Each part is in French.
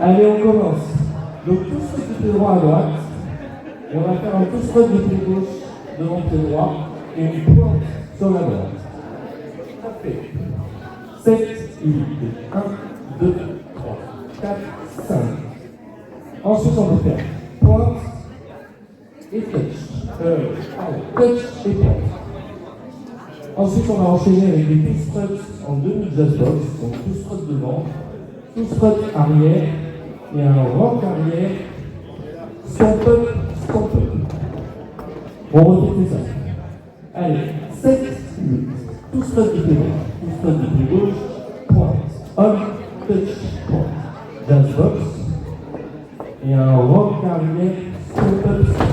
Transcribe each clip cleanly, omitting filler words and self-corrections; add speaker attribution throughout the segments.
Speaker 1: Allez, on commence. Donc tous ceux du pied droit à droite, et on va faire un pouce croche du pied gauche devant le pied droit et une pointe sur la droite. Ça fait 7, 8, 1, 2, 3, 4, 5. Ensuite, on va faire pointe et touch et pointe. Ensuite, on va enchaîner avec des pouce croche en demi-jazz box, donc pouce croche devant, pouce croche arrière et un rock arrière, stomp up, stomp up. On refait ça. Allez, 7, 8, pouce croche du pied droit, pouce croche du pied gauche, pointe, on, touch, pointe, jazz box et un rock arrière, stomp up, stomp.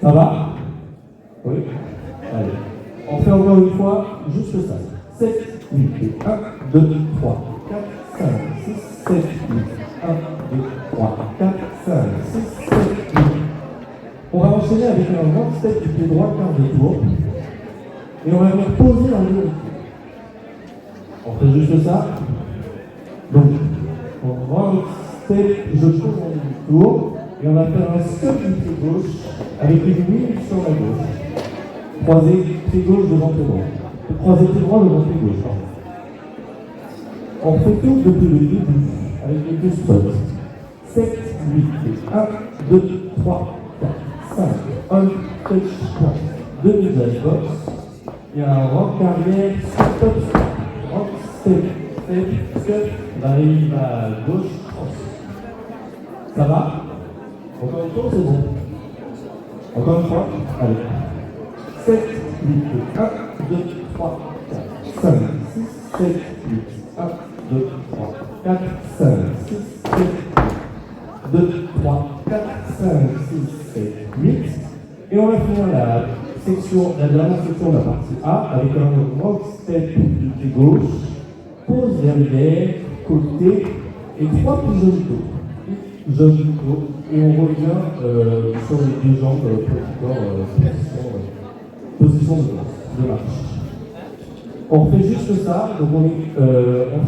Speaker 1: Ça va? Oui? Allez. On fait encore une fois, juste ça. 7, 8, 1, 2, 3, 4, 5, 6, 7, 8. 1, 2, 3, 4, 5, 6, 7, 8. On va enchaîner avec un rock step du pied droit, quart de tour. Et on va venir poser un deux. On fait juste ça. Donc, on rock step, je pose un tour. Et on va faire un step du pied gauche avec une wheel sur la gauche. Croisez pied gauche devant pied droit. Croisez pied droit devant pied gauche. On fait tout depuis le début avec les deux spots. 7, 8, 1, 2, 3, 4, 5. On, touch, point. Demi-jazz box. Il y a un rock arrière, stop, rock, step, step, step. On arrive à gauche, cross. Ça va? Encore une fois, c'est bon. Encore une fois, allez. 7, 8, 1, 2, 3, 4, 5, 6, 7, 8, 1, 2, 3, 4, 5, 6, 7, 8, 2, 3, 4, 5, 6, 7, 8. Et on va finir la dernière section de la partie A avec un rock step du pied gauche, pose derrière, côté et 3 pigeons du dos. Pigeons du dos. Et on revient sur les deux jambes pour corps, position de marche. On fait juste ça, donc on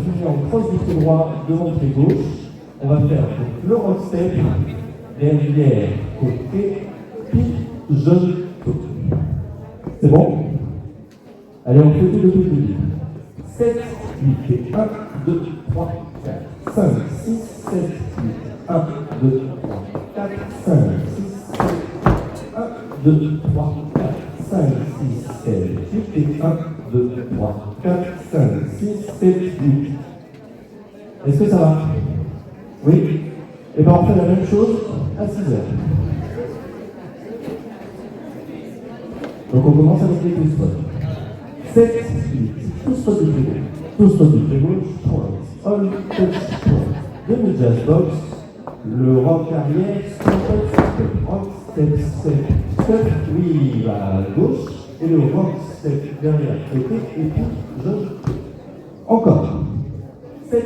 Speaker 1: finit en crosse du pied droit devant le pied gauche. On va faire le rock step, derrière, côté, puis jeune côté. C'est bon? Allez, on fait tout depuis le début. 7, 8, et 1, 2, 3, 4, 5, 6, 7, 8, 1, 2, 3, 4, 5, 6, 7, 1, 2, 3, 4, 5, 6, 7, 8, et 1, 2, 3, 4, 5, 6, 7, 8. Est-ce que ça va? Oui? Et bien on fait la même chose à 6 heures. Donc on commence avec les deux spots. 7, 8, tout spot du pied gauche, tout spot du pied gauche, point, on, touch, point, demi-jazz box, le rock arrière, step, rock, step, step, step, oui, à gauche, et le rock, step, derrière, côté, et puis, je, encore. 7,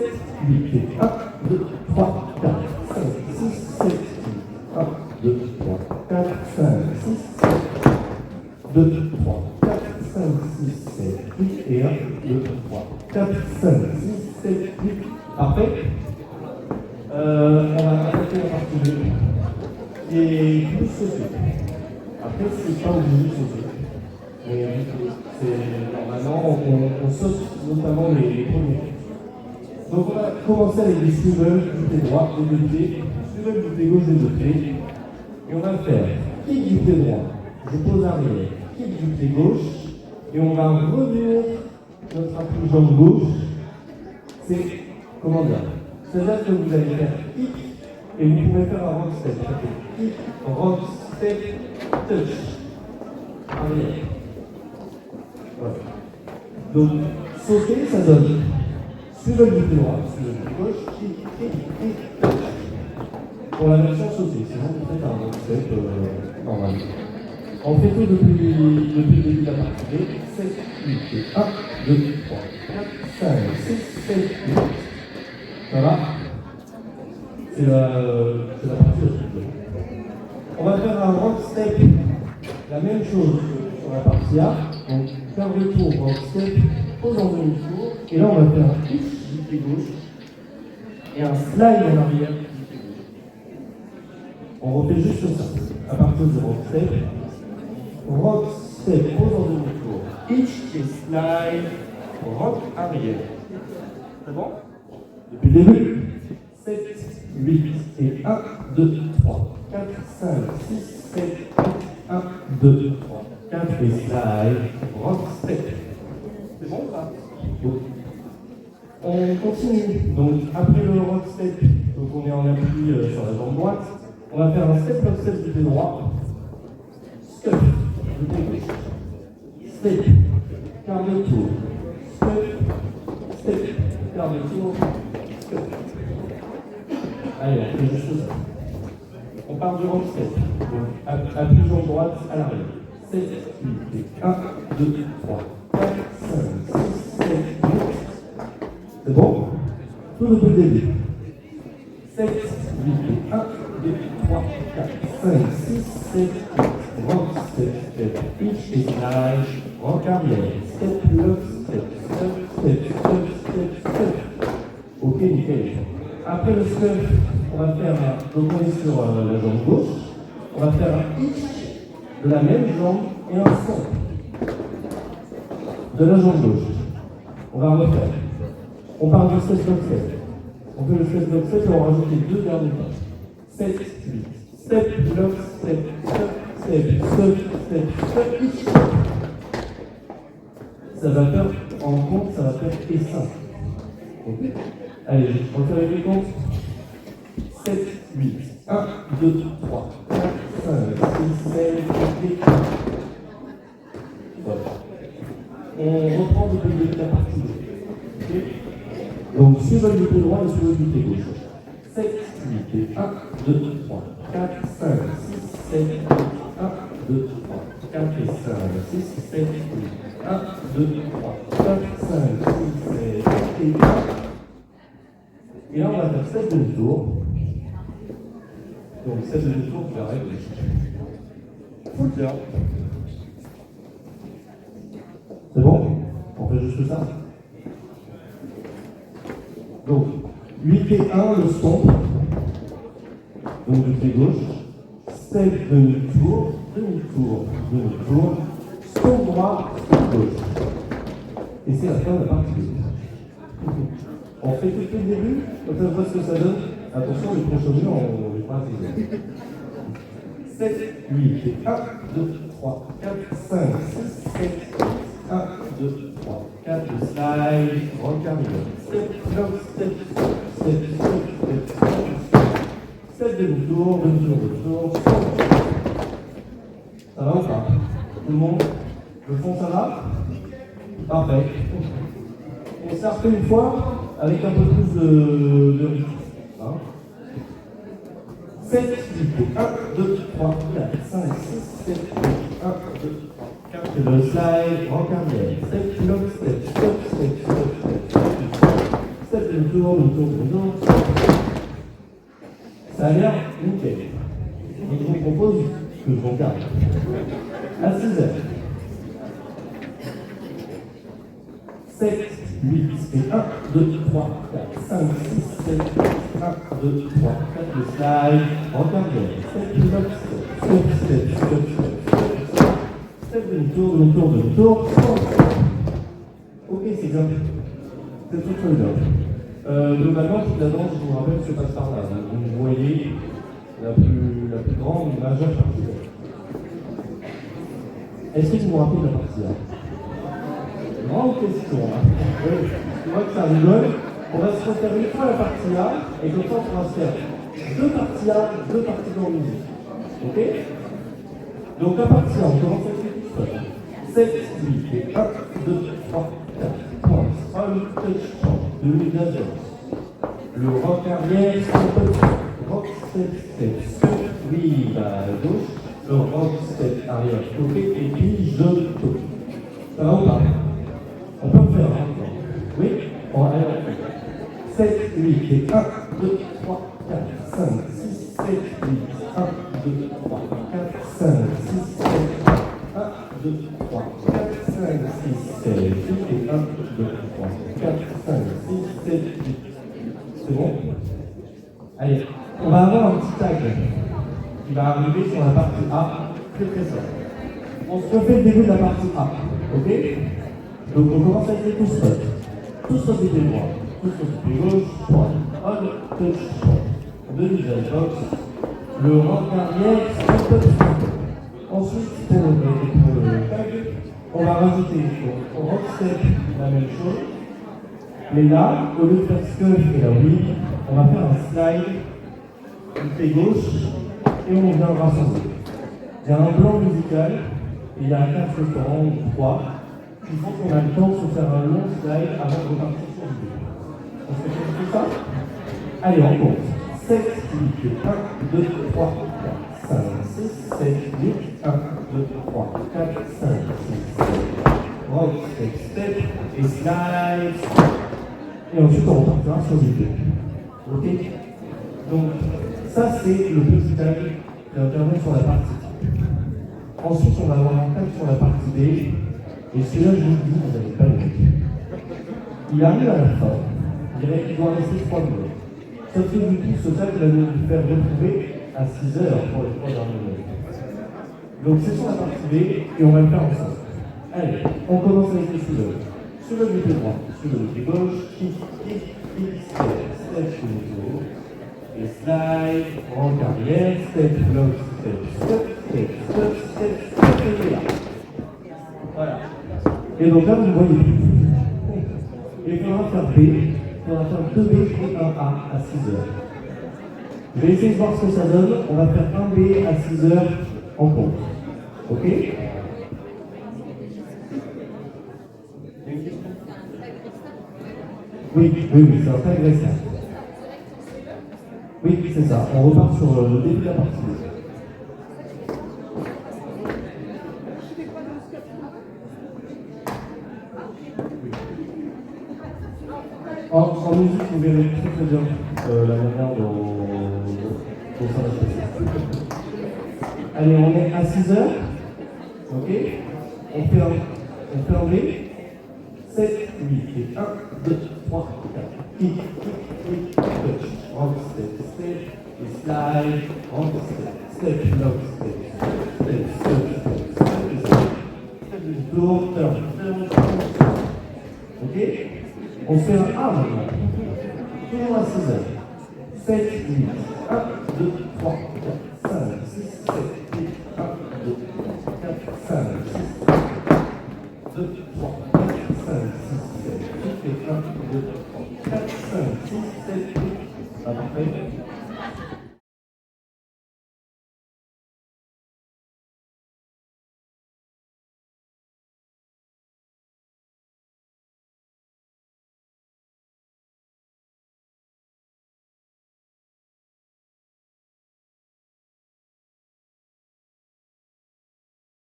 Speaker 1: 8, 1, 2, 3, 4, 5, 6, 7, 8, 1, 2, 3, 4, 5, 6, 7, 2, 3, 4, 5, 6, 7, 8, et 1, 2, 3, 4, 5, 6, 7, 8. Après, on va attaquer la partie 2 et plus sauter. Après, c'est pas obligé de sauter. Mais normalement, on saute notamment les premiers. Donc, on va commencer avec des swivels du pied droit et du pied, swivel du pied gauche et du pied. Et on va faire kick du pied droit, je pose arrière, kick du pied gauche, et on va revenir notre appui jambe gauche. C'est, comment dire? C'est-à-dire que vous allez faire kick, et vous pouvez faire un rock step. Kick, rock, step, touch. Arrière. Voilà. Donc, sauter, ça donne swivel du pied droit, swivel du pied gauche, kick, kick, touch. Pour la version sauter, sinon vous faites un rock step normal. On fait tout depuis le début de la partie. 7, 8, 1, 2, 3, 4, 5, 6, 7, 8. Ça va? C'est la partie de. On va faire un rock step, la même chose que sur la partie A. Donc, faire le tour, rock step, pose en demi-tour. Et là, on va faire un pitch du pied gauche. et un slide en arrière. On refait juste ça, à partir du rock step. Rock step, pose en demi-tour. Hitch et slide, rock arrière. C'est bon? Depuis le début. 7, 8 et 1, 2, 3, 4, 5, 6, 7, 8, 1, 2, 3, 4 et slide, rock step. C'est bon ça? Bon. On continue. Donc après le rock step, donc on est en appui sur la jambe droite, on va faire un step up step du pied droit. Step du pied gauche. Step, quart de tour. Step, step, quart de tour. Step. Allez, on fait juste ça. On part du rock step. Donc appui jambe droite à l'arrière. 7, 8 et 1, 2, 3, 4, 5, 6, 7, 8. C'est bon? Tout depuis le début. 7, 8 et 1, 2, 3, 4, 5, 6, 7, 8. Rock, step, step, pitch et slide. Rock arrière. Step, lock, step, step, step, step, step, step. Ok, nickel. Après le step, on va faire un. Donc on est sur la jambe gauche. On va faire un hitch de la même jambe et un son de la jambe gauche. On va refaire. On part du step lock step. On fait le step lock step et on rajoute les deux derniers pas. 7, 8. Step, lock, step, step, step, step, step, step, hitch. Ça va faire, en compte, ça va faire et 5. Ok. Allez, on fait avec les comptes. 7, 8. 1, 2, 3, 4, 5, 6, 7, 8. Voilà. On reprend depuis le début de la partie. Okay. Donc, suivez le pied droit et suivez le pied gauche. 7, 8 et 1, 2, 3, 4, 5, 6, 7, 8. 1, 2, 3, 4 et 5, 6, 7, 8. 1, 2, 3, 4, 5, 6, 7, 8 et 1. Et là, on va faire 7 demi-tours. Donc, 7 demi-tours, tu arrêtes. Faut le faire. C'est bon? On fait juste ça. Donc, 8 et 1, le stomp. Donc, du pied gauche. Step, demi-tour, demi-tour, demi-tour. Stomp droit, stomp gauche. Et c'est la fin de la partie. On fait tout depuis le début, comme ça on voit ce que ça donne. Attention, les prochains jours, on les fera attiser. 7, 8, et 1, 2, 3, 4, 5, 6, 7, 8. 1, 2, 3, 4, slide, rock arrière. Step, lock, step, step, step, step, step. Step, demi-tour, demi-tour, demi-tour. Ça va ou pas? Tout le monde? Le fond, ça va? Parfait. On s'est refait une fois avec un peu plus de rythme. Hein? 7, 8, 1, 2, 3, 4, 5, 6, 7, 8, 1, 2, 3, 4. Et le slide, rock arrière. Step, lock, step, step, step, step, step, step. Step, demi-tour, demi-tour, demi-tour. Ça a l'air nickel. Donc je vous propose que je regarde à 6 heures. 7, 8 et 1, 2, 3, 4, 5, 6, 7, 8, 1, 2, 3, 4, le slide, rock arrière, step, lock, step, step, step, step, step, step, demi-tour, demi-tour, demi-tour, ok, c'est bien. C'est tout très bien. Globalement, toute la danse, je vous rappelle, se passe par là. Donc, vous voyez la plus grande, majeure partie. Est-ce que vous vous rappelez de la partie là? Grande question, hein. Oui, tu vois que ça rigole. On va se refaire une fois la partie A, et comme ça, on va se faire deux parties A, deux parties dans le musique. Ok? Donc la partie A, on commence avec les tout seul. 7, 8, et 1, 2, 3, 4, point, roll, touch, change, demi-gazette. Le rock arrière, rock, step, step, step, oui, à gauche. Le rock, step, arrière, côté, et puis je tourne. Ça va ou pas? On peut le faire, hein? Oui? On va aller. 7, 8, et 1, 2, 3, 4, 5, 6, 7, 8, 1, 2, 3, 4, 5, 6, 7, 1, 2, 3, 4, 5, 6, 7, 8, et 1, 2, 3, 4, 5, 6, 7, 8. C'est bon? Allez, on va avoir un petit tag qui va arriver sur la partie A, très simple. On se refait le début de la partie A, ok? Donc on commence avec les tous stop. Tous stop du pied droit, tous stop du pied gauche, point. On, touch, point. Demi-jazz box. Le rank arrière, stop, stop. Ensuite, pour le tag, on va rajouter au rock step la même chose. Mais là, au lieu de faire scuff et la whip, on va faire un slide du pied gauche et on vient rassembler. Il y a un plan musical et il y a 4 restaurants ou 3 qui font qu'on a le temps de se faire un long slide avant de repartir sur le début. On se fait tout ça? Allez, on compte. 7, 8, 1, 2, 3, 4, 5, 6, 7, 8, 1, 2, 3, 4, 5, 6, 7. Rock, step, step et slide. Et ensuite, on repartira sur le début. Ok? Donc, ça, c'est le petit tag qui intervient sur la partie A. Ensuite, on va avoir un tag sur la partie B. Et celui-là, je vous le dis, vous n'avez pas le vu. Il arrive à la fin. Je dirais qu'il doit rester 3 minutes. Sauf que du coup, ce tag va nous faire retrouver à 6 heures pour les 3 dernières minutes. Donc, c'est sur la partie B et on va le faire ensemble. Allez, on commence avec les sous-œuvres. Sur le pied droit, sur le pied gauche, kick, step, sur le dos. Et slide, en carrière, step, lock, step, et là. Voilà. Et donc là, vous voyez plus. Et il faudra faire B, il faudra faire 2B et 1A à 6 heures. Je vais essayer de voir ce que ça donne. On va faire 1B à 6 heures en compte. Ok? Oui, c'est un tag récent. Oui, c'est ça. On repart sur le début de la partie. En musique, vous verrez très bien la manière dont ça va se passer. Allez, on est à 6 heures. Ok? On fait un B. 7, 8, et 1, 2, 3, 4. Kick, touch, rock, step, et slide, rock, step, lock, step, tour, turn. Ok? On fait un A maintenant. Toujours à 6 heures. 7, 8, 1, 2, 3, 4, 5, 6, 7, 8, 1, 2, 4, 5, 6, 2, 3, 4, 5, 6, 7, 8, 1, 2, 3, 4, 5, 6, 7, 8. Parfait.